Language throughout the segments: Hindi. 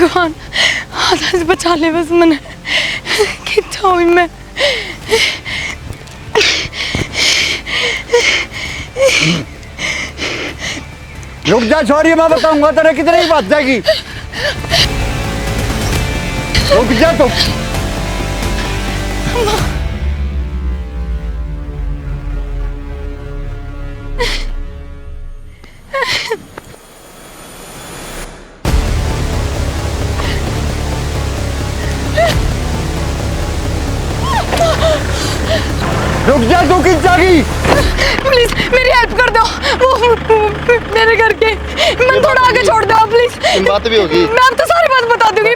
भगवान हाथ से बचा ले बस मैंने कितना हुई मैं। रुक जा छोरी, मैं बताऊंगा तेरे कितनी बात जाएगी। रुक जा तू। रुक जा तू, किस जागी? प्लीज मेरी हेल्प कर दो, वो मेरे घर के मैं थोड़ा आगे छोड़ दो प्लीज। बात भी होगी, मैं अब तो सारी बात बता दूंगी।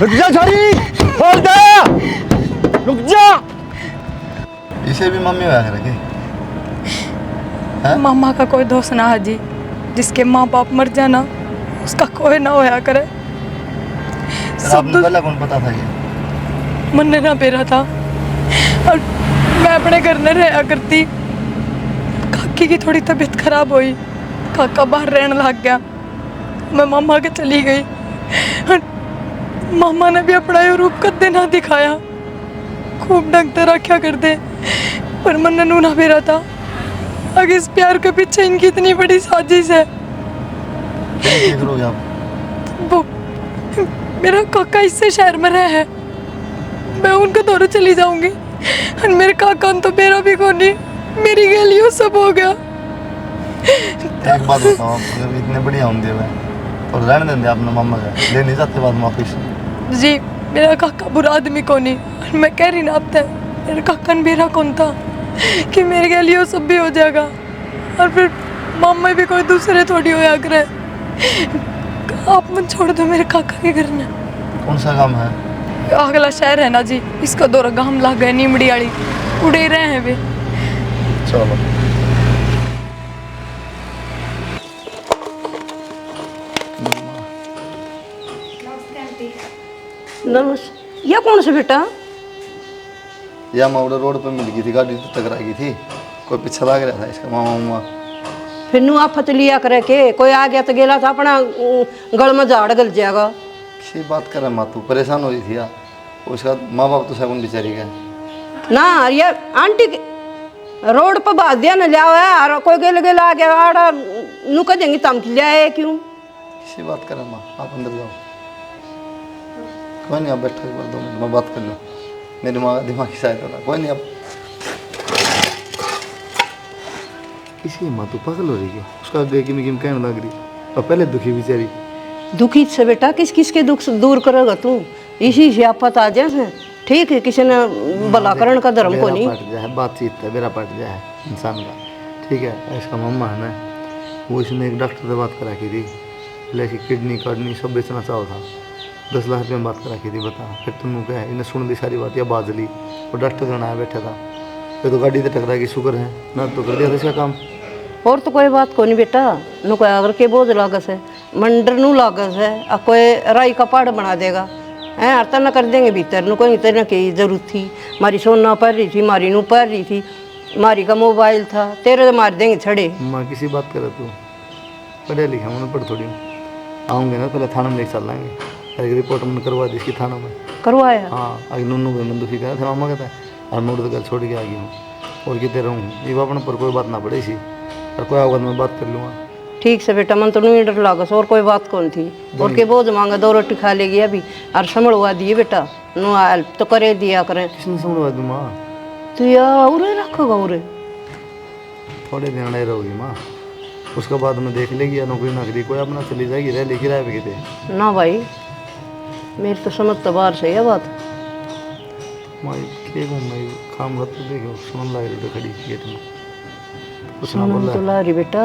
रुक जा छोरी, खोल दे, रुक जा। इसे भी मम्मी होया करेगी। मामा का कोई दोस्त ना हाजी, जिसके माँ बाप मर जाना उसका कोई ना होया करे। सब पहले कौन पता था ये? मन ना पेरा था और मैं अपने घर में रहा करती। काकी की थोड़ी तबीयत खराब हुई, काका बाहर रहने लग गया, मैं मामा के चली गई। और मामा ने भी अपना ये रूप कदे ना दिखाया, खूब ढंगते रखा करते, पर मन नू ना पेरा था। अगर इस प्यार के पीछे इनकी इतनी बड़ी साजिश है। वो मेरा काका इससे शहर में रहा है, मैं उनके दौरे चली जाऊंगी। और मेरे काका तो मेरा भी कोनी, मेरी गलियों सब हो गया। एक बात बताओ, अगर इतने बढ़िया होंगे और रहने देंगे अपने मामा का, ले नहीं जाते बाद माफी जी। मेरा काका बुरा आदमी कोनी, और मैं कह रही ना अब तक मेरे काका ने मेरा कौन था कि मेरे गलियों सब भी हो जाएगा, और फिर मामा भी कोई दूसरे थोड़ी होया करे। आप मन छोड़ दो मेरे काका के घर में। कौन सा काम है? अगला शहर है ना जी, इसका दौरा गांव लग गए, नीमड़ी वाली उड़े रहे हैं वे। चलो नमस्ते। यह कौन सा बेटा? यह माउडा रोड पे मिल गई थी, गाड़ी तो टकरा गई थी, कोई पीछे लग रहा था इसका मामा मामा। फिर नू आफत लिया करे के कोई आ गया तो गेला था अपना गल में झाड़ गल जाएगा। किसी बात करे माँ, तू परेशान हो रही थी यार, उसका माँ बाप तो सगुन बेचारी गए ना। ये आंटी रोड पर बात दिया न लिया है, और कोई गेल गेल आ गया आड़ा नू कह देंगी तम लिया है क्यों? किसी बात करे माँ, आप अंदर जाओ। कोई नहीं, आप बैठो एक बार 2 मिनट, मैं बात कर लूँ। मेरी माँ का दिमाग की सहायता था। कोई नहीं, आप किसी माँ तो पागल हो रही है, उसका आगे की मिकिम कहने लग रही, और पहले दुखी बेचारी। दुखी से बेटा किस किस के दुख दूर करेगा तू? इसी से आफत आ जाए। ठीक है, किसी ने भलाकरण का धर्म को नहीं। पट जाए बातचीत है, मेरा पट जाए इंसान का, ठीक है। इसका मम्मा है ना, वो इसने एक डॉक्टर से बात करा की थी, लेकिन किडनी कार्डनी सब बेचना चाहो था, 10 लाख रुपये में बात करा की थी। बता फिर तुम क्या है, इन्हें सुन दी सारी बात या बाज ली, और डॉक्टर जो आया बैठा था, फिर तो गाड़ी से टकरा की, शुक्र है ना, तो कर दिया था इसका काम। और तो कोई बात को नहीं बेटा, नु कोई अगर के बोझ लागस है, मंडर नू लागस है, और कोई राई का पहाड़ बना देगा है, अर्ता न कर देंगे भीतर नु कोई इतने की जरूरत थी। मारी सोना पढ़ रही थी, मारी नू पढ़ रही थी, मारी का मोबाइल था, तेरे तो मार देंगे छड़े। माँ किसी बात करे तू, पढ़े लिखा मैंने पढ़ थोड़ी आऊँगे ना, पहले थाना में लेकर चल लाएंगे, एक रिपोर्ट मैंने करवा दी इसकी थाना में। करवाया? हाँ, अगर नूनू भाई मैं दुखी कहा था, मामा कहता है, और मैं तो घर छोड़ के आ गई हूँ, और कितने रहूँ, ये अपने पर कोई बात ना पड़े सी, और कोई आवाज में बात कर लूँगा। ठीक से बेटा, मन तो नहीं डर लागस, और कोई बात कौन थी। और के बोझ मांगा 2 रोटी खा लेगी अभी, और संभलवा दिए बेटा, नु हेल्प तो करे दिया करें। किसने संभलवा दूँ माँ? तू यार उरे रखोगा उरे, थोड़े ध्यान रहोगी माँ, उसके बाद में देख लेगी, या नौकरी नाकरी कोई अपना चली जाएगी, रह लेगी राय पे कितने ना भाई, मेरी तो समझ तो बाहर से है बात। माँ क्या कहूँ मैं, काम कर तो देखो, सुन ला रही खड़ी गेट में, कुछ ना सुमन बोल तो ला रही बेटा,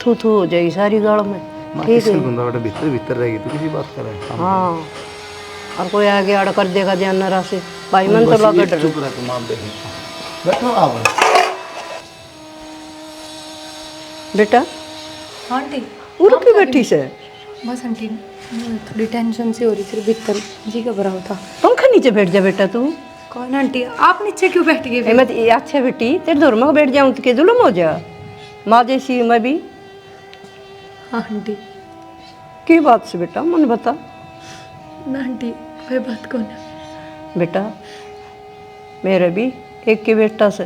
थू थू हो जाएगी सारी गाड़ में। ठीक है, बेटा भीतर भीतर रहेगी, तो किसी बात कर रहा है। हाँ, और कोई आगे आड़ कर देगा ध्यान न रहा से, भाई मन तो लगा डर। चुप रह तुम, आप देखो, बैठो आप बेटा। आंटी उड़ के बैठी से? बस आंटी थोड़ी टेंशन सी हो रही थी भीतर, जी घबरा था। पंखा नीचे बैठ जा बेटा तू। कौन आंटी? आप नीचे क्यों बैठ गए? मैं ये अच्छा बेटी तेरे दौर में बैठ जाऊँ तो के जुलम हो जा माँ जैसी मैं भी। हाँ आंटी। की बात से बेटा मन बता। ना आंटी कोई बात कौन है। बेटा मेरे भी एक के बेटा से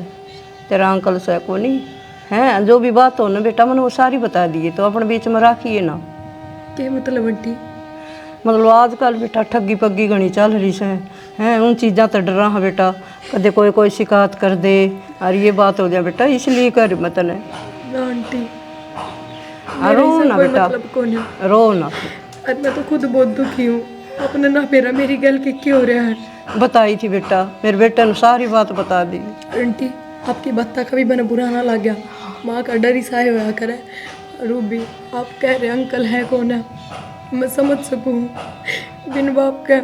तेरा अंकल से को नहीं है, जो भी बात हो ना बेटा मैंने वो सारी बता दिए, तो अपने बीच में राखिए ना। क्या मतलब आंटी? मतलब आजकल बेटा ठगी पग्गी घनी चल रही से हैं, उन चीज़ां तो डरा हाँ बेटा, कदे कोई कोई शिकायत कर दे और ये बात हो जाए बेटा, इसलिए कर मैं तने। ना आंटी रो ना कोई बेटा, मतलब कौन है? रो ना। आज मैं तो खुद बहुत दुखी हूँ। अपने ना मेरी गल के क्यों हो रहा है? बताई थी बेटा, मेरे बेटे ने सारी बात बता दी। आंटी आपकी बात का कभी मैंने बुरा ना लग गया। माँ का डर ही साए हुआ करे। रूबी आप कह रहे अंकल है कौन है, मैं समझ सकूँ। बिन बाप का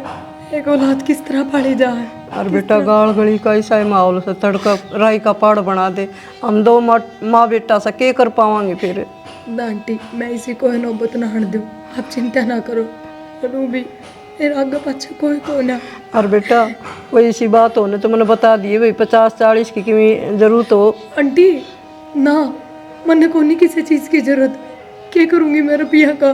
एक औलाद किस तरह पाली जाए। और बेटा गाल गली का ऐसा माहौल से तड़का राई का पहाड़ बना दे, हम दो माँ बेटा से क्या कर पावांगे फिर। ना आंटी मैं इसी को है नौबत ना हट दूँ, आप चिंता ना करो। रूबी मेरा आगे पीछे कोई कौन है। और बेटा कोई ऐसी बात हो ना तो मैंने बता दिए भाई 50-40 की जरूरत हो। आंटी ना मैंने को नहीं किसी चीज़ की जरूरत, क्या करूँगी मैं रुपया का।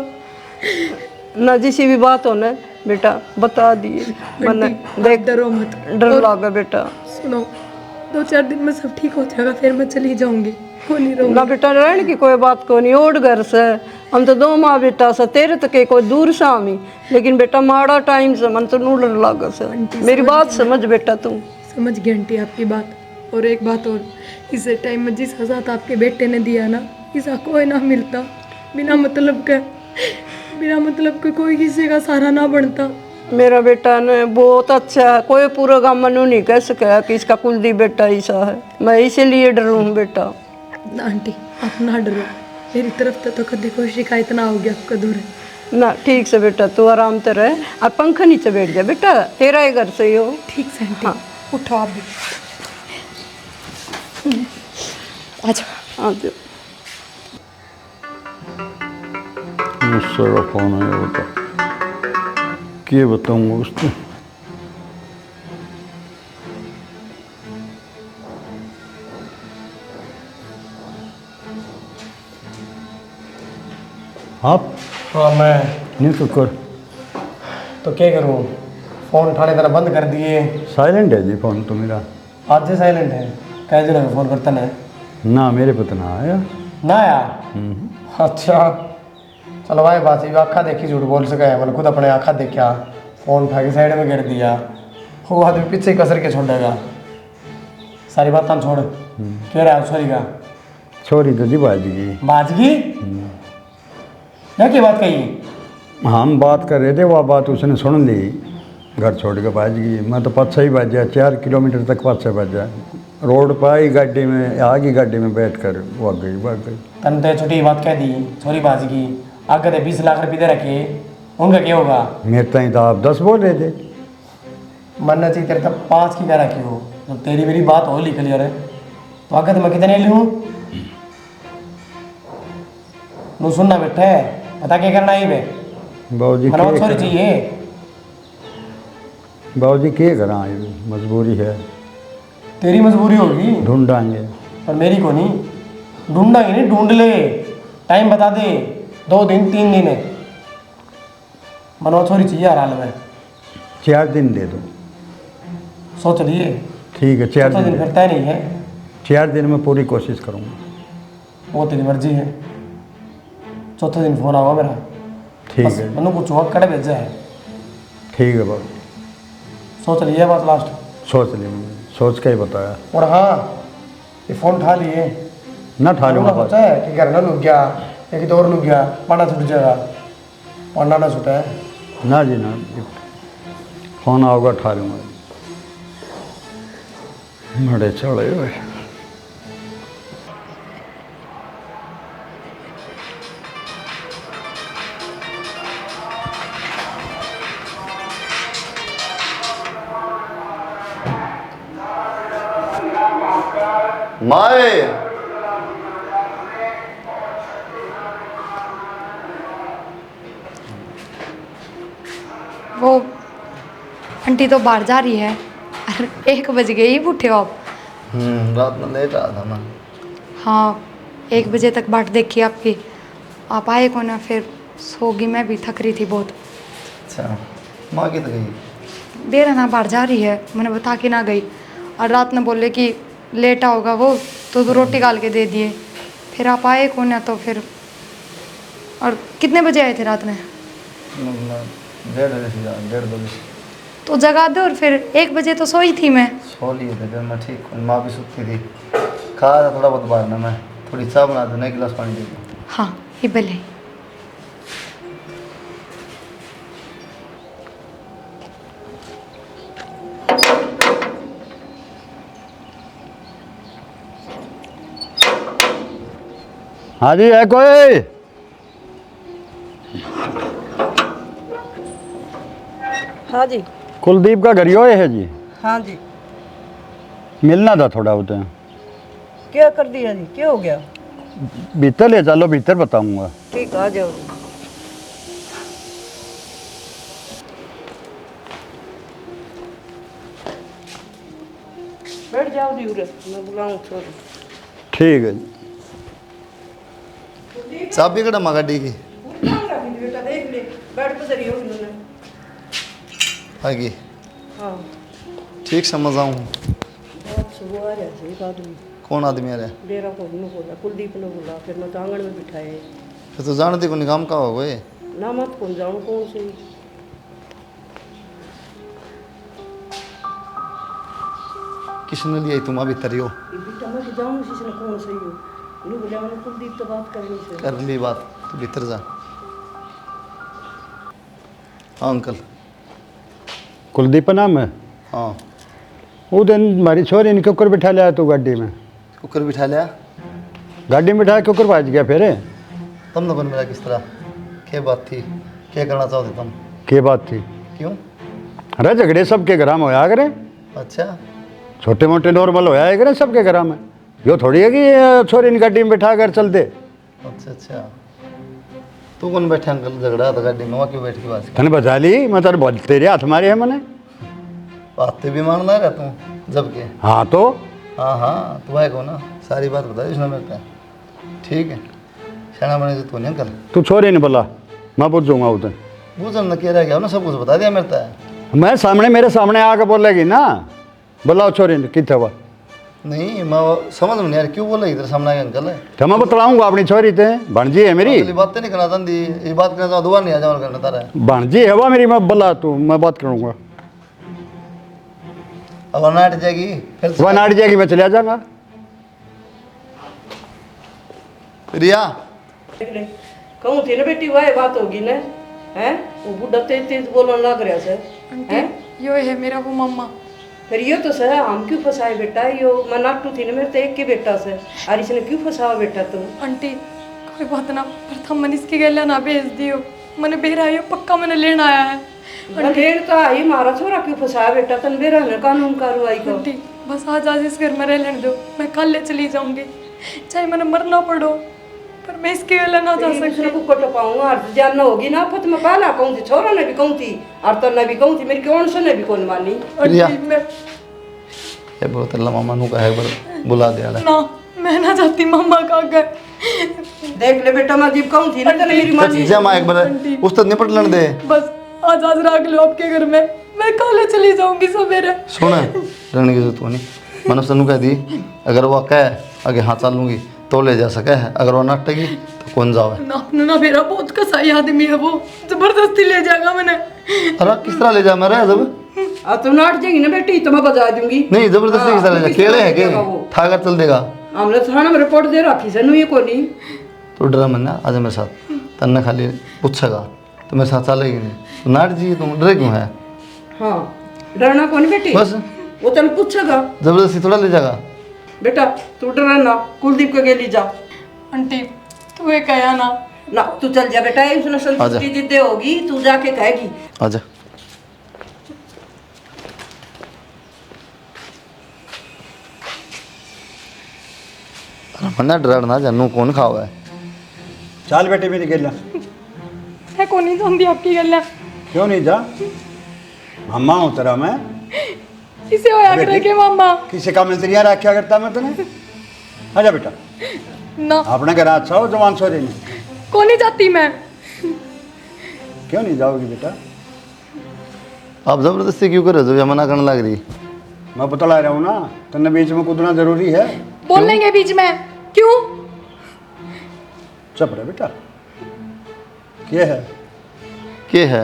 ना जिसी भी बात हो ना बेटा बता दिए मैंने। देख डरो मत, डर लगा बेटा। सुनो 2-4 दिन में सब ठीक हो जाएगा, फिर मैं चली जाऊंगी, को नहीं रहूंगी। ना बेटा रहने की कोई बात को नहीं, ओढ़ घर से हम तो दो माँ बेटा से तेरे तक कोई दूर से आमी, लेकिन बेटा माड़ा टाइम से मन तो नू डर लगा से। मेरी बात समझ बेटा तू। समझ गई आंटी आपकी बात। और एक बात और, इस टाइम में जिस हज़ात आपके बेटे ने दिया ना, इसका कोई ना मिलता। बिना मतलब के कोई किसी का सहारा ना बनता। मेरा बेटा ने बहुत अच्छा है, कोई पूरा गाँव मनु नहीं कह सका कि इसका कुलदीप बेटा ऐसा है, मैं इसीलिए डरू हूँ बेटा। ना आंटी आप ना डरो, मेरी तरफ से तो कभी कोई शिकायत ना होगी आपका दूर है ना। ठीक से बेटा तू आराम से रहे और पंखा नीचे बैठ जा बेटा, तेरा ही घर से ही हो। ठीक से आंटी। हाँ। उठो आप भी। आ जाओ। मुझसे फोन है बता, क्या बताऊँगा उसको। आप हाँ मैं नहीं तो कर तो क्या करूँ, फ़ोन उठाने तरह बंद कर दिए। साइलेंट है जी फोन तो मेरा। आज से साइलेंट है, कई दिन फ़ोन करता ना ना मेरे पता ना आया। ना यार। अच्छा चलो भाई बात ये आँखा देखी झूठ बोल सका है, मैंने खुद अपने आँखा देखा, फ़ोन उठा के साइड में गिर दिया, वो आदमी पीछे कसर के छोड़ेगा। सारी बात हम छोड़, कह रहा है सॉरी का सॉरी तो जी बाजगी बाजगी या क्या बात कही। हम बात कर रहे थे, वह बात उसने सुन ली, घर छोड़ के बाजगी। मैं तो पाछा ही बाजा, 4 किलोमीटर तक पाछा बाजा, रोड पर आई गाड़ी में, आगे गाड़ी में बैठ कर वो भाग गई। तन तो छोटी बात कह दी, छोरी बाजगी, आगे तो 20 लाख रुपये दे रखे, उनका क्या होगा। मेरे ताई तो आप 10 बोल रहे थे। मरना चाहिए तेरे तब 5 की कह रखी हो, जब तेरी मेरी बात हो ली क्लियर है तो आगे तो मैं कितने लूँ। नू सुनना बैठा है, बता क्या करना है बे। बाबूजी मनोज सॉरी चाहिए। बाबूजी क्या करा, मजबूरी है, तेरी मजबूरी होगी ढूंढाएंगे। पर मेरी को नहीं ढूंढाएंगे, नहीं ढूंढ ले, टाइम बता दे, 2 दिन 3 दिन है। मनोज सॉरी चाहिए हर हाल में। 4 दिन दे दो। सोच लिए ठीक है 4 चौथा दिन दिन फिर तय नहीं है, 4 दिन में पूरी कोशिश करूँगा। वो तेरी मर्जी है। चौथा दिन फोन आवा मेरा, ठीक बस है मैंने कुछ वक्त कड़े भेजा है। ठीक है बाबू, सोच लिया बात लास्ट। सोच ली मैंने, सोच के ही बताया। और हाँ ये फ़ोन उठा लिए ना ठा लूँगा सोचा है कि घर ना लुक गया, एक दौर लुक गया, पाना छुट जाएगा, पाना ना छुटा है ना जी ना, फोन आओगा ठा लूँगा। बड़े चढ़े हुए माए वो आंटी तो बाहर जा रही है, अरे 1 बज गए ही उठे हो आप? रात में लेट आया था मैं। हाँ 1 बजे तक बाट देखी आपकी, आप आए को ना, फिर सोगी, मैं भी थक रही थी बहुत। अच्छा, माँ की तो गई? देर ना बाहर जा रही है, मैंने बता के ना गई। और रात में बोले कि लेट आओगा वो, तो रोटी डाल के दे दिए। फिर आप आए को ना, तो फिर और कितने बजे आए थे रात में? 1:30 बजे से 1:30 बजे से। तो जगा दो, और फिर 1 बजे तो सोई थी मैं। सो लिए थे, फिर मैं ठीक हूँ। माँ भी सुती थी, खाया था थोड़ा बहुत बाहर ना, मैं थोड़ी चाय बना दूँ, 1 गिलास पानी दे दूँ। हाँ ये भले। हाँ जी, है कोई? हाँ जी। कुलदीप का घर योए है जी, हाँ जी। मिलना था थोड़ा होता है। क्या कर दिया जी, क्या हो गया? भीतर ले चलो, भीतर बताऊंगा। ठीक, आ जाओ। बैठ जाओ जी, उरे मैं बुलाऊं छोड़। ठीक है जी। चाबी कड़ा माँ गाड़ी की? बेटा देख ले, बैठ पे जरी हो इन्होंने। आगे हाँ ठीक समझ आऊँ। बहुत सुबह आ रहा है एक आदमी, कौन आदमी आ रहा है? डेरा को नहीं बोला, कुलदीप ने बोला, फिर मैं तो आंगन में बिठाए। फिर तो जानती को निकाम का हो गए। ना मत कौन जाऊँ कौन से। किसने लिया तुम अभी तरियो? ये बेटा मैं जाऊँ उसी से कौन सही हो। इन्होंने बोला मैंने कुलदीप तो बात करनी से। कर ली बात, तू भीतर जा। हाँ अंकल। कुलदीप नाम है? हाँ। वो दिन हमारी छोरी ने कुकर बिठा लिया तू गाड़ी में। कुकर बिठा लिया? गाड़ी में बिठा कुकर भाज गया फिर। तुम न बन मेरा किस तरह? क्या बात थी, क्या करना चाहते तुम? क्या बात थी? क्यों? अरे झगड़े सबके घर में होया करे, अच्छा छोटे मोटे नॉर्मल होया करे सबके घर में। यो थोड़ी है कि छोरी ने गाड़ी में बिठा कर चल दे। अच्छा अच्छा, तू कौन बैठे अंकल? झगड़ा था गाड़ी में, वहाँ क्यों बैठ के बात? तने बजा ली, मैं तेरे बोल तेरे हाथ मारे है मैंने। बातें भी मानना रहा तू जब के? हाँ तो हाँ हाँ, तू है को ना, सारी बात बता इसने मेरे को। ठीक है, शाना बने से तू नहीं अंकल। तू छोरी ने बोला, मैं पूछूंगा उधर। बूझन न कह गया ना, सब कुछ बता दिया मेरे को। मैं सामने, मेरे सामने आके बोलेगी ना, बुलाओ छोरी ने कितना हुआ। नहीं मैं समझ में नहीं यार, क्यों बोला इधर सामने आके अंकल है? तो मैं बतलाऊंगा अपनी छोरी थे, भणजी है मेरी। अगली बातें नहीं करना चाहती, ये बात करना चाहो दोबारा नहीं आ जाओ करना तारा। भणजी है वो मेरी, मैं बोला तू, मैं बात करूंगा। अब नाट जाएगी फिर वह नाट जाएगी, मैं चला जाऊंगा। रिया कहूँ थी ना बेटी, वह बात होगी ना, हैं? वो बुढ़ा तेज तेज बोलने लग रहा से, हैं? यो है मेरा वो मम्मा। फिर यो तो सर हम क्यों फंसाए बेटा? यो मैं नाटू थी ना मेरे तो एक के बेटा से, और इसने क्यों फंसावा बेटा तुम? आंटी कोई बात ना, प्रथम मन इसकी गैला ना भेज दियो, मैंने बेरा यो पक्का मैंने लेना आया है। ढेर तो आई, मारा छोरा क्यों फंसाया बेटा? तन बेरा ने कानून कार्रवाई को। आंटी बस आज इस घर में रह लेने दो, मैं कल ले चली जाऊंगी, चाहे मैंने मरना पड़ो, पर मैं इसके गैला ना जा सकती। को कट पाऊंगा, और जानना होगी ना फत में पाला कहूँ थी, छोरा ने भी कहूँ थी, और तो ने भी कहूँ थी, मेरी कौन से ने भी कौन मानी। रिया। आंटी मैं ये बहुत अल्लाह मामा नु का है, बुला दिया ले। ना, मैं ना जाती मम्मा का घर। देख ले बेटा, मैं जीप कहूँ थी ना तने मेरी मानी। जा माँ एक बार उस तक निपट लेने दे। बस आज रख लो आपके घर में, मैं कल चली जाऊंगी सवेरे। सुन, रहने की जरूरत नहीं, मैंने उसने कह दी अगर वो कहे आगे हाँ चलूंगी तो ले जा सके है, अगर वो नाटेगी तो कौन जावे। ना ना मेरा बहुत कसाई आदमी है वो, जबरदस्ती ले जाएगा मैंने। अरे किस तरह ले जा मैं रहा जब? आ तुम नाट जाएगी ना बेटी तो मैं बजा दूंगी। नहीं जबरदस्ती किस तरह ले जा? केले है के ठाकर चल देगा? हमने थाना में रिपोर्ट दे रखी से ये को नहीं। तो डरा मन ना, आजा मेरे साथ, तन्ने खाली पूछेगा तो मेरे साथ चलेगी नहीं, तो नाट जी तुम डरे क्यों है? हाँ डरना कौन बेटी, बस वो तेन पूछेगा, जबरदस्ती थोड़ा ले जाएगा। बेटा तू डरना, कुलदीप के गेली जा। आंटी तू ये कहा ना, ना तू चल जा बेटा, उसने संतुष्टि दीदे होगी, तू जाके कहेगी। आजा मन्ना डरना जानू कौन खावा है? चल बेटे मेरी गेला। मैं कौन नहीं जानती आपकी गल्ला। क्यों नहीं जा, मम्मा हूँ तेरा मैं। इसे होया अबे करे ठीक। के मामा किसी का मिलतरिया रखा करता मैं तुम्हें। आजा बेटा, ना अपने घर अच्छा हो जवान सो रही। को नहीं जाती मैं। क्यों नहीं जाओगी बेटा? आप ज़बरदस्ती क्यों कर रहे हो? जब मना करने लग रही। मैं बतला रहा हूँ ना, तेने बीच में कूदना जरूरी है। बोल लेंगे बीच में क्यों? चुप रहे बेटा। क्या है? क्या है?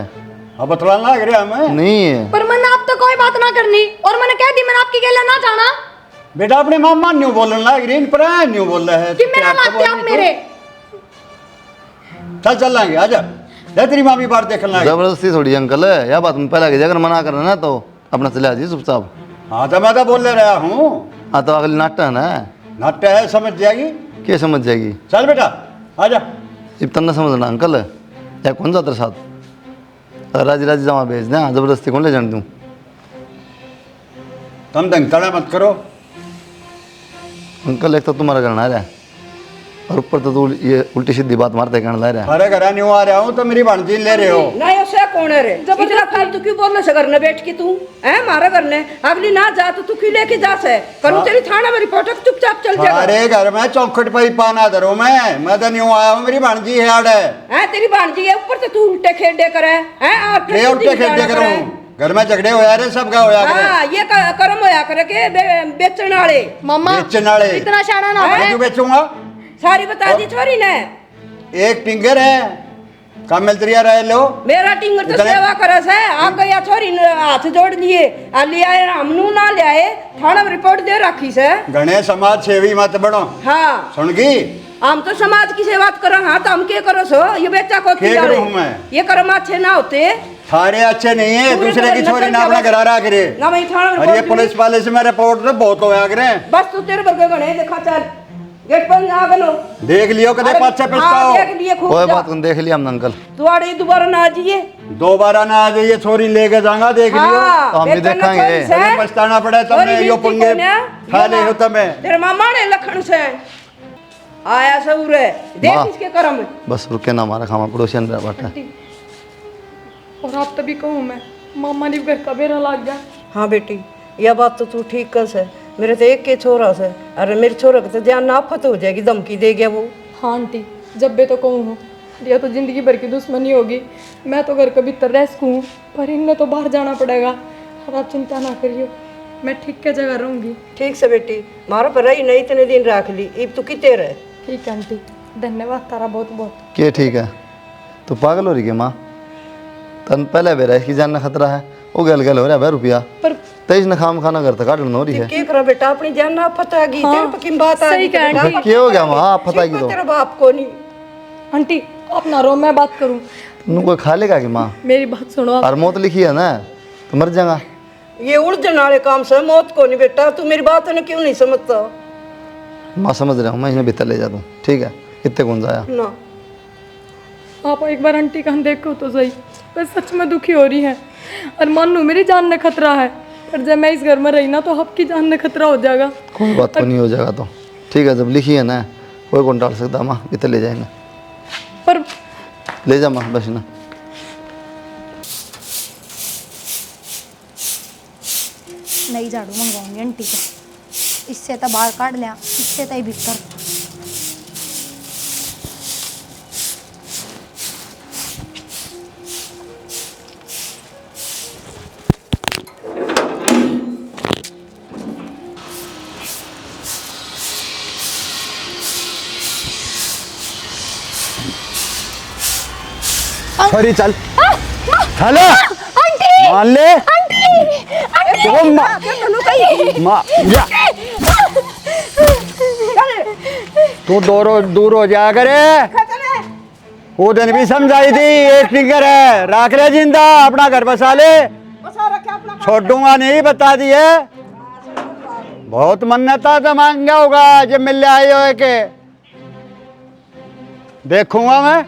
अब बतलाना लग रहा मैं। नहीं है। पर मैंने आप तो कोई बात ना करनी और मैंने कह दी मैंने आपकी गेला ना जाना बेटा अपने मामा न्यू बोलने लग रही, पर न्यू बोल रहा है। कि मेरा लगते आप मेरे। चल चल लाएंगे, आजा। जा तेरी मामी बाहर देखने लगे। जबरदस्ती थोड़ी अंकल है, यह बात मैं पहले की अगर मना करना ना तो अपना चले आ जी चुपचाप। हाँ तो मैं तो बोल ले रहा हूँ। हाँ तो अगली नाटक है। नाट्य है, समझ जाएगी। क्या समझ जाएगी? चल बेटा आजा। इतना समझना अंकल है या कौन सा तेरे साथ? अगर राजी राजी जमा भेज दें, जबरदस्ती कौन ले जाने दूँ? तुम दंग तड़ा मत करो। अंकल एक तो तुम्हारा करना है और ऊपर तो तू ये उल्टी सीधी बात मारते कहने ला रहा है। अरे घर न्यू आ रहा हूँ तो मेरी भांजी ले रहे हो। नहीं उसे कौन है रे? इतना फालतू क्यों बोलने से करने बैठ के तू है मारा करने? अगली ना जा तो तू क्यों लेके जा से? करूँ तेरी थाना में रिपोर्ट चुपचाप चल जा। अरे घर में चौखट पर ही पाना धरो। मैं तो न्यू आया हूँ, मेरी भांजी है आड़ है। तेरी भांजी है ऊपर से तू उल्टे खेडे करे ले उल्टे खेलते करूँ। घर में झगड़े होया रे, सब का होया करे। हाँ ये कर्म होया करे के बेचने वाले मामा बेचने वाले। इतना शाना ना हैं? बने। क्यों बेचूंगा? सारी बता दी छोरी ने। एक टिंगर है, काम मिलतरिया रहे लो। मेरा टिंगर तो इतने- सेवा करे से आ गया छोरी ने हाथ जोड़ लिए आ लिया हमनू ना लियाए थाना में रिपोर्ट दे रखी से। गणे समाज सेवी मत बनो। हाँ सुन गई? हम तो समाज की सेवा करो। हाँ तो हम क्या करो सो? ये बेचा को क्या करूं मैं? ये कर्म अच्छे ना होते। थारे अच्छे नहीं है, पूरे दूसरे की नकल छोरी ना का अपना बस- घर रहा करे। ना मैं थाना में और ये रिपोर्ट पुलिस वाले से मैं रिपोर्ट तो बहुत होया करे। बस तू तेरे बगे गणे देखा चल गेट पर आ गलो। देख लियो कदे पाछे पछताओ। देख लिए खूब कोई जा। बात नहीं, देख लिया हमने अंकल। तुम्हारे दोबारा ना आजिए। दोबारा ना आ जाइए, छोरी लेके जाऊंगा, देख लियो। तो हम भी बेचना देखेंगे। छोरी से। कदे पछताना पड़े छोरी तमने यो मिलती पंगे कोने, खा ले हो तमे। तेरे मामा ने लखन से आया सबूरे देख वाह। इसके कर्म। बस रुके ना, हमारा खामा पड़ोसी अंदर बैठा है। और आप तभी कहूँ मैं मामा ने घर का बेरा लग गया। हाँ बेटी यह बात तो तू ठीक कर से। मेरे तो एक के छोरा से, अरे मेरे छोरा के तो जान नाफत हो जाएगी, धमकी दे गया वो। हाँ आंटी जब भी तो कहूँ यह तो जिंदगी भर की दुश्मनी होगी। मैं तो घर के भीतर रह सकूँ पर इनने तो बाहर जाना पड़ेगा। और आप चिंता ना करियो, मैं ठीक के जगह रहूँगी। ठीक से बेटी, मारा पर रही नहीं इतने दिन रख ली, अब तू किते रहे। ठीक है आंटी, धन्यवाद तारा बहुत बहुत। क्या ठीक है? तू पागल हो रही है माँ? तन पहले बेरा इसकी जान ना खतरा है, वो गल गल हो रहा है 20 रुपया पर तेज न खाम खाना घर तक काटन हो रही है। क्या करा बेटा, अपनी जान नाफत आ गई। हाँ, तेरे पर किन बात आ सही गई? कहा बेटा, आंटी। क्या हो गया माँ? आप पता की तो तेरे बाप को नहीं। आंटी आप ना रो, मैं बात करूँ। तुम कोई खा लेगा कि माँ? मेरी बात सुनो आप। और मौत लिखी है ना तो मर जाएगा। ये उलझन वाले काम से मौत को नहीं बेटा। तू मेरी बात ने क्यों नहीं समझता? माँ समझ रहा हूँ, मैं इन्हें भीतर ले जा दूँ, ठीक है? कितने कौन जाया? ना आप एक बार आंटी का देखो तो सही, मैं सच में दुखी हो रही है। और मानो मेरी जान में खतरा है, पर जब मैं इस घर में रही ना तो आपकी जान में खतरा हो जाएगा। कोई बात को नहीं हो जाएगा तो ठीक है। जब लिखी है ना कोई कौन डाल सकता माँ, भीतर ले जाएंगे। पर ले जा माँ बस ना। नई झाड़ू मंगवाऊंगी आंटी को, इससे तो बाहर काट लिया, इससे तो ही भीतर। छोरी चल हेलो मान ले तो माँ जा तू दूर हो जा करे। वो दिन भी समझाई थी, एक टिंगर है राख ले जिंदा, अपना घर बसा ले, छोड़ूंगा नहीं, बता दिए। बहुत मन्नता तो मांग गया होगा जब मिलने आए हो के, देखूंगा मैं।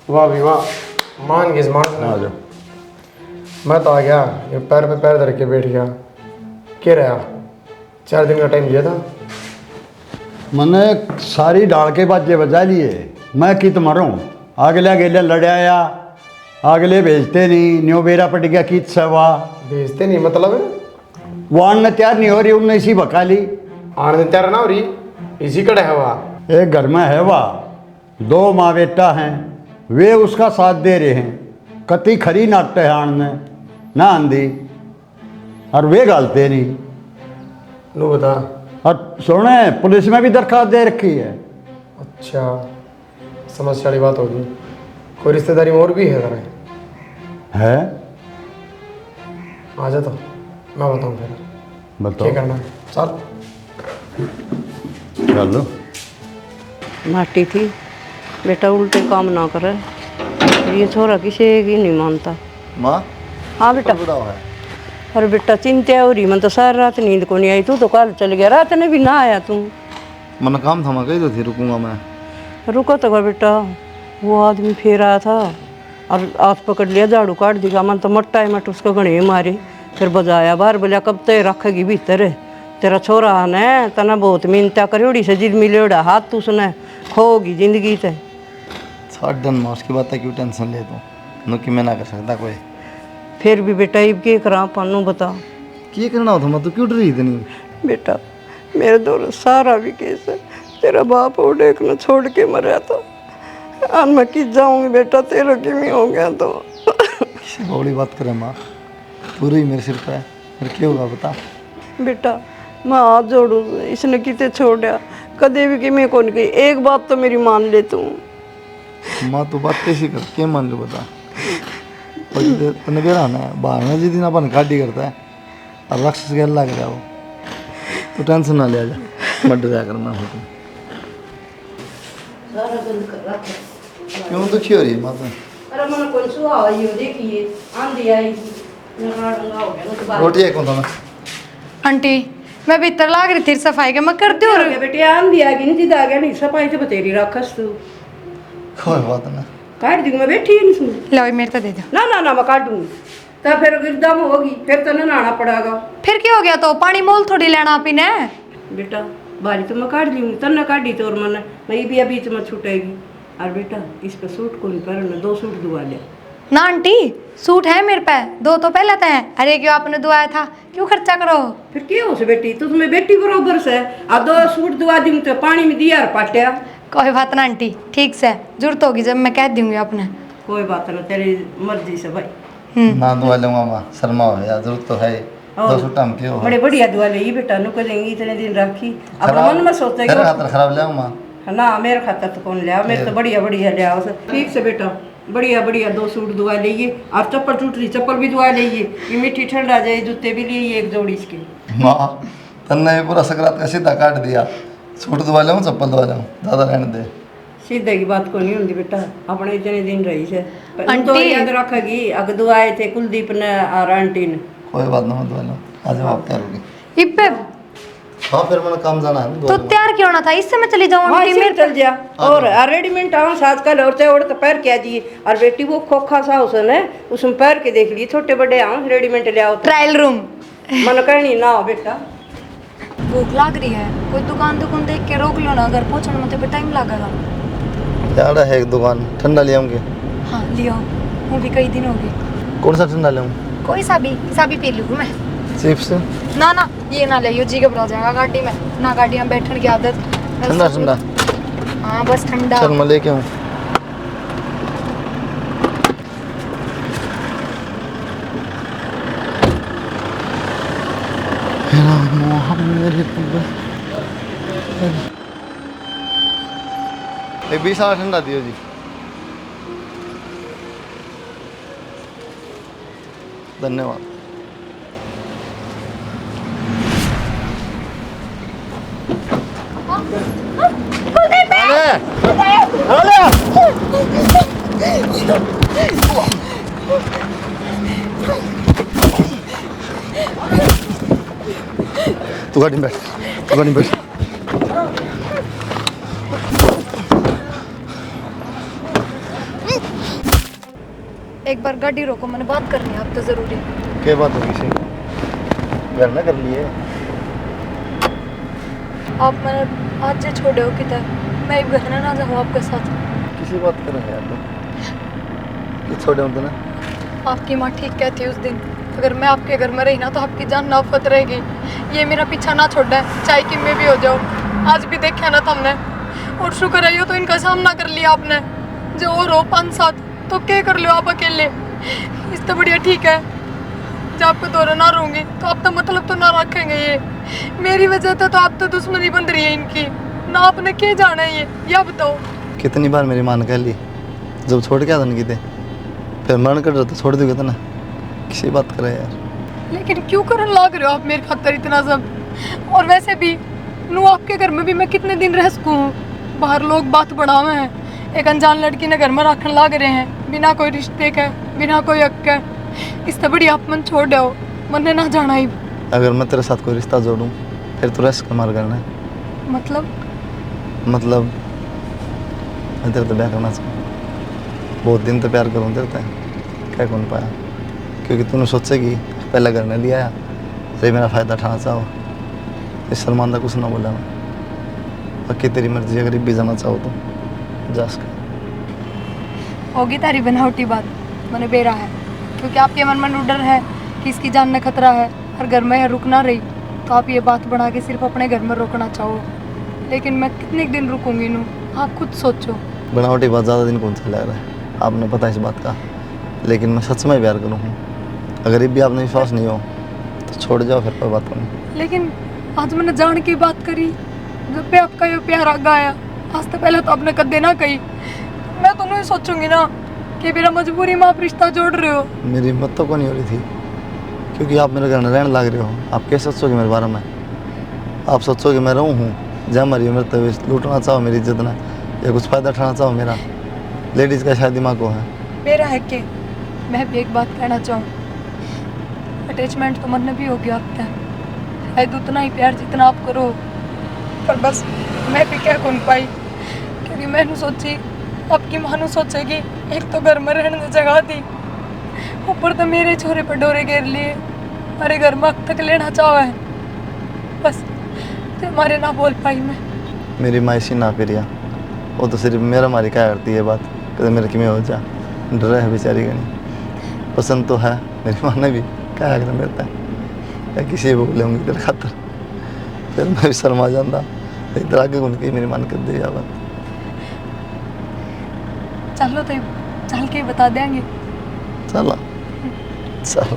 वाह भी वाह, मान गए मान। मैं तो आ गया, ये पैर पे पैर धर के बैठ गया। क्या रहा 4 दिन का टाइम दिया था। मैंने सारी डाल के बाजे बजा लिए, मैं कित मरूं। अगले अगले लड़ाया, अगले भेजते नहीं, न्यू बेरा पट गया कित सवा। भेजते नहीं मतलब वो आने तैयार नहीं हो रही, उनने इसी भका ली। आने तैयार ना हो रही, इसी कड़े हवा। एक घर में है वह, 2 माँ बेटा हैं, वे उसका साथ दे रहे हैं। कति खरी नाटते हैं आन में ना आंधी, और वे गालते नहीं। नो बता। और सुने, पुलिस में भी दरखास्त दे रखी है। अच्छा, समस्या वाली बात होगी। कोई रिश्तेदारी में और भी है तेरे? है? आ जा तो मैं बताऊँ फिर बताओ। क्या करना है। चल चलो। माटी थी बेटा, उल्टे काम ना करे। ये छोरा किसी की नहीं मानता। माँ हाँ बेटा। बड़ा है। अरे बेटा चिंता हो रही, मैं तो सारी रात नींद को नहीं आई। तू तो कल चल गया, रात ने भी ना आया तू। मन काम था, मैं कही तो थी रुकूंगा मैं। रुको तो बेटा, वो आदमी फिर आया था और हाथ पकड़ लिया, झाड़ू काट दिया। मन तो मट्टा है, मट उसको गणे मारे, फिर बजाया बाहर। बोलिया कब तक रखेगी भीतर, तेरा छोरा ने तना बहुत मिन्नता करी से जिद मिलेड़ा हाथ तू सुने खोगी जिंदगी ते। छाड़ डन माँ, उसकी बात है क्यों टेंशन ले तू, नुकी मैं ना कर सकता कोई। फिर भी बेटा अब के करा पानू बता। क्या करना होता, मैं तो क्यों डरी इतनी? बेटा मेरे दौर सारा भी केस है, तेरा बाप वो देखना छोड़ के मरा था। और मैं कि जाऊंगी बेटा, तेरा किमी हो गया तो। किसी बड़ी बात करे माँ, पूरी मेरे सिर पे है, फिर क्या होगा बता। बेटा मैं हाथ जोड़ू, इसने किते छोड़ा कदे भी किमी कौन की। एक बात तो मेरी मान ले तू। माँ तो बात कैसी कर, क्या मान लो बता। तने कह रहा ना बाहर में जिस दिन अपन गाड़ी करता है और राक्षस के अल्लाह कर वो, तो टेंशन ना ले जा, मत डरा करना हो तुम। क्यों दुखी हो रही है माँ तुम? अरे मन कौन सुहा आई हो, देखिए आंधी आई हो गया। रोटी है कौन था मैं? आंटी मैं भीतर लाग रही थी सफाई के, मैं करती हूँ। बेटे आंधी आ गई नहीं, जिद आ गया नहीं, सफाई तो बतेरी रखस तू। कोई बात ना, काट दूंगी मैं, बैठी नहीं सुन। लो मेरे तो दे दो। ना ना ना मैं काट दूंगी, तो फिर गिरदम होगी, फिर तो नहाना पड़ेगा। फिर क्या हो गया, तो पानी मोल थोड़ी लेना पीने। बेटा बारी तो मैं काट लूंगी, तन्ना काटी तो और मन मैं भी अभी तो मैं छूटेगी। और बेटा इस पर सूट कौन पहनना, 2 सूट दुआ ले। ना आंटी सूट है मेरे पे, 2 तो पहले तो है। अरे क्यों आपने दुआया था, क्यों खर्चा करो। फिर क्या हो से बेटी, तो तुम्हें बेटी बराबर से। अब 2 सूट दुआ दूंगी तो पानी में दिया और पाटिया। कोई बात ना आंटी, ठीक से जरूरत होगी जब मैं कह दूंगी अपने। कोई बात ना, तेरी मर्जी से भाई। ना दुआ लूंगा माँ, शर्मा हो यार, जरूरत तो है। 2 सूट हम क्यों बड़े बढ़िया दुआ ले बेटा, नु करेंगी इतने दिन राखी। अब मन में सोचते तेरा खातर खराब ले माँ। ना मेरे खाता तो कौन लिया, मेरे तो बढ़िया बढ़िया लिया उसे। ठीक से बेटा, बढ़िया बढ़िया 2 सूट दुआ लीजिए, और चप्पल टूट रही चप्पल भी दुआ लीजिए। ये मीठी ठंड आ जाए, जूते भी लिए 1 जोड़ी इसके। माँ तन्ने भी पूरा सकरात का सीधा काट दिया, सूट दुआ लूँ चप्पल दुआ लूँ, ज़्यादा रहने दे। सीधे की बात को नहीं होती बेटा, अपने इतने दिन रही से। आंटी। तो याद रखेगी, अग दुआए थे कुलदीप ने और आंटी ने। कोई बात ना, मैं दुआ लूँ। आज आप तैयार होगी? इब्बे हाँ फिर मैंने काम जाना है ना, दुआ तो लूँ। तैयार क्यों ना था, इससे मैं चली जाऊँ हाँ आंटी। इसी में मेरे चल जा। और रेडीमेड आवास आजकल औरतें औरत पैर क्या जी। और बेटी वो खोखा सा उसने उसमें पैर के देख लिए, छोटे बड़े आवास रेडीमेड ले आओ तो। Trial room. मन कहनी ना हो बेटा। भूख लग रही है, कोई दुकान देख के रोक लो ना, घर पहुँचने में तो टाइम लगेगा। यार है एक दुकान, ठंडा ले आऊँगे। हाँ लियो, वो भी कई दिन हो गए। कौन सा ठंडा ले आऊँ? कोई सा भी पी लूँ मैं। चिप्स ना ना ये ना ले, जी घबरा जाएगा गाड़ी में, ना गाड़ी में बैठने की आदत। ठंडा ठंडा। हाँ बस ठंडा। चल मैं लेके आऊँ। एक 20 वाला ठंडा दियो जी। धन्यवाद। तू गाड़ी में बैठ, तू गाड़ी में बैठ। एक बार गाड़ी रोको, मैंने बात करनी है आप तो जरूरी। क्या बात होगी सी? घर ना कर लिए। आप मैंने आज से छोड़े हो किधर, मैं एक घर ना जाऊँ आपके साथ। किसी बात कर रहे हैं यार, तो ये छोड़े होते ना। आपकी माँ ठीक कहती उस दिन, अगर मैं आपके घर में रही ना तो आपकी जान नफरत रहेगी। ये मेरा पीछा ना छोड़ा है, चाहे कि मैं भी हो जाओ। आज भी देखा ना तुमने, और शुक्र है तो इनका सामना कर लिया आपने। जो और हो 5-7 तो क्या कर लो आप अकेले, इससे बढ़िया ठीक है जब आपको दोनों ना रहूंगी तो आप तो मतलब तो ना रखेंगे। ये मेरी वजह से तो आप तो दुश्मनी बन रही है इनकी ना, आपने क्या जाना है ये या बताओ। कितनी बार मेरी माँ ने कह ली जब छोड़ के आता नहीं थे, फिर मन कर रहा तो छोड़ दोगे तो ना, किसी बात करे यार। लेकिन क्यों करने लाग रहे हो आप मेरे खातर इतना सब? और वैसे भी नू आपके घर में भी मैं कितने दिन रह सकूँ? बाहर लोग बात बढ़ावे हैं, एक अनजान लड़की ने घर में रखने लाग रहे हैं बिना कोई रिश्ते के, बिना कोई हक के। इससे बड़ी आप मन छोड़ दो, मन ना जाना ही। अगर मैं तेरे साथ कोई रिश्ता जोड़ूं फिर तो रेस्ट मार करना है। मतलब मैं तेरे तो प्यार करना चाहूँ, बहुत दिन तो प्यार करूँ तेरे से, कह कौन पाया। क्योंकि तूने सोचेगी पहले घर में लिया तो मेरा फ़ायदा उठाना चाहो, इस शर्मांदा कुछ ना बोला मैं। बाकी तेरी मर्जी, अगर भी जाना चाहो तो जा सके। होगी तारी बनावटी बात, मैंने बेरा है क्योंकि आपके मन में डर है कि इसकी जान में खतरा है और घर में रुक ना रही तो आप ये बात बढ़ा के सिर्फ अपने घर में रोकना चाहो। लेकिन मैं कितने दिन रुकूंगी नू, आप खुद सोचो। बनावटी बात ज़्यादा दिन कौन सा लग रहा है, आपने पता है इस बात का। लेकिन मैं सच में प्यार करूँ हूँ, अगर ये भी आपने विश्वास नहीं हो तो छोड़ जाओ, फिर कोई बात नहीं। लेकिन आज मैंने जान की बात करी, जब पे आपका ये प्यार आगा आया, आज तो पहले तो आपने कदे ना कही। मैं तो नहीं सोचूंगी ना कि मेरा मजबूरी में आप रिश्ता जोड़ रहे हो। मेरी हिम्मत तो को नहीं हो रही थी, क्योंकि आप मेरे घर में रहने लग रहे हो। आप कैसे सोचोगे मेरे बारे में? आप सोचोगे मैं रहूँ हूँ जहाँ मरी मेरे तो लूटना चाहो मेरी इज्जत ना, या कुछ फ़ायदा उठाना चाहो मेरा। लेडीज़ का शायद दिमाग को है। मेरा है कि मैं भी एक बात कहना चाहूँ, अटैचमेंट तो मन में भी हो गया आपका, शायद उतना ही प्यार जितना आप करो, पर बस मैं भी क्या कौन पाई। क्योंकि मैंने सोची आपकी मानो सोचेगी एक तो घर में रहने जगह दी, ऊपर तो मेरे छोरे पर डोरे घेर लिए, अरे घर में तक लेना चाहो है, बस तो हमारे ना बोल पाई मैं। मेरी माँ इसी ना पिरिया, वो तो सिर्फ मेरा मारी क्या करती है बात, कदम मेरे कि मैं हो जा डर है बेचारी गणी। पसंद तो है मेरी माँ ने भी, क्या है मेरता है या किसी को बोले तेरे खातर, फिर मैं भी शर्मा जाता। इधर आगे उनकी मेरी मान कर दी बात। चलो तो चल के बता देंगे। चलो चलो।